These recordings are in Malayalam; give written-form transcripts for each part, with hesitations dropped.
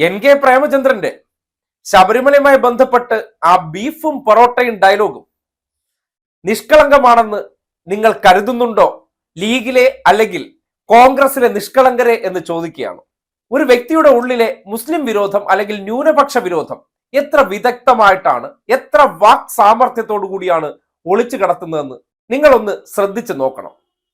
NK പ്രേമചന്ദ്രന്റെ ശബരിമലയുമായി ബന്ധപ്പെട്ട് ആ ബീഫും പൊറോട്ടയും ഡയലോഗും നിഷ്കളങ്കമാണെന്ന് നിങ്ങൾ കരുതുന്നുണ്ടോ? ലീഗിലെ അല്ലെങ്കിൽ കോൺഗ്രസിലെ നിഷ്കളങ്കരെ എന്ന് ചോദിക്കുകയാണ്. ഒരു വ്യക്തിയുടെ ഉള്ളിലെ മുസ്ലിം വിരോധം അല്ലെങ്കിൽ ന്യൂനപക്ഷ വിരോധം എത്ര വിദഗ്ധമായിട്ടാണ്, എത്ര വാക് സാമർഥ്യത്തോടു കൂടിയാണ് ഒളിച്ചു കിടത്തുന്നതെന്ന് നിങ്ങളൊന്ന് ശ്രദ്ധിച്ചു നോക്കണം.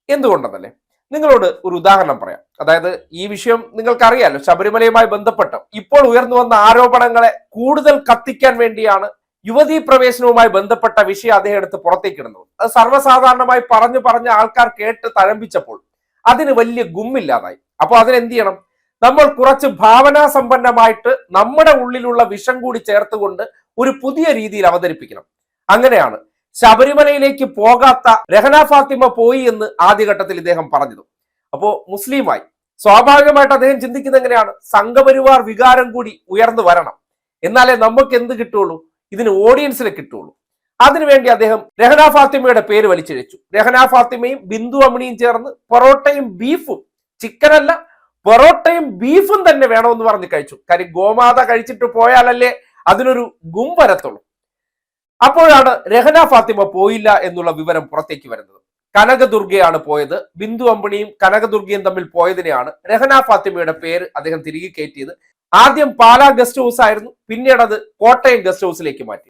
എന്തുകൊണ്ടെന്നല്ലേ, നിങ്ങളോട് ഒരു ഉദാഹരണം പറയാം. അതായത് ഈ വിഷയം നിങ്ങൾക്കറിയാലോ, ശബരിമലയുമായി ബന്ധപ്പെട്ട് ഇപ്പോൾ ഉയർന്നു വന്ന ആരോപണങ്ങളെ കൂടുതൽ കത്തിക്കാൻ വേണ്ടിയാണ് യുവതീ പ്രവേശനവുമായി ബന്ധപ്പെട്ട വിഷയം അദ്ദേഹം എടുത്ത് പുറത്തേക്ക് ഇടുന്നത്. അത് സർവ്വസാധാരണമായി പറഞ്ഞ് ആൾക്കാർ കേട്ട് തഴമ്പിച്ചപ്പോൾ അതിന് വലിയ ഗുമ്മില്ലാതായി. അപ്പോൾ അതിനെന്ത് ചെയ്യണം? നമ്മൾ കുറച്ച് ഭാവനാ സമ്പന്നമായിട്ട് നമ്മുടെ ഉള്ളിലുള്ള വിഷം കൂടി ചേർത്തുകൊണ്ട് ഒരു പുതിയ രീതിയിൽ അവതരിപ്പിക്കണം. അങ്ങനെയാണ് ശബരിമലയിലേക്ക് പോകാത്ത രഹന ഫാത്തിമ പോയി എന്ന് ആദ്യഘട്ടത്തിൽ ഇദ്ദേഹം പറഞ്ഞത്. അപ്പോ മുസ്ലിമായി സ്വാഭാവികമായിട്ട് അദ്ദേഹം ചിന്തിക്കുന്നത് എങ്ങനെയാണ്? സംഘപരിവാർ വികാരം കൂടി ഉയർന്നു വരണം, എന്നാലേ നമുക്ക് എന്ത് കിട്ടുള്ളൂ? ഇതിന് ഓഡിയൻസിനെ കിട്ടുള്ളൂ. അതിനുവേണ്ടി അദ്ദേഹം രഹന ഫാത്തിമയുടെ പേര് വലിച്ചിഴച്ചു. രഹന ഫാത്തിമയും ബിന്ദു അമ്മിണിയും ചേർന്ന് പൊറോട്ടയും ബീഫും, ചിക്കനല്ല പൊറോട്ടയും ബീഫും തന്നെ വേണമെന്ന് പറഞ്ഞ് കഴിച്ചു. കാര്യം ഗോമാത കഴിച്ചിട്ട് പോയാലല്ലേ അതിനൊരു ഗും വരത്തുള്ളൂ. അപ്പോഴാണ് രഹന ഫാത്തിമ പോയില്ല എന്നുള്ള വിവരം പുറത്തേക്ക് വരുന്നത്. കനകദുർഗയാണ് പോയത്. ബിന്ദു അമ്മിണിയും കനകദുർഗയും തമ്മിൽ പോയതിനെയാണ് രഹന ഫാത്തിമയുടെ പേര് അദ്ദേഹം തിരികെ കയറ്റിയത്. ആദ്യം പാലാ ഗസ്റ്റ് ഹൗസ് ആയിരുന്നു, പിന്നീട് അത് കോട്ടയം ഗസ്റ്റ് ഹൗസിലേക്ക് മാറ്റി.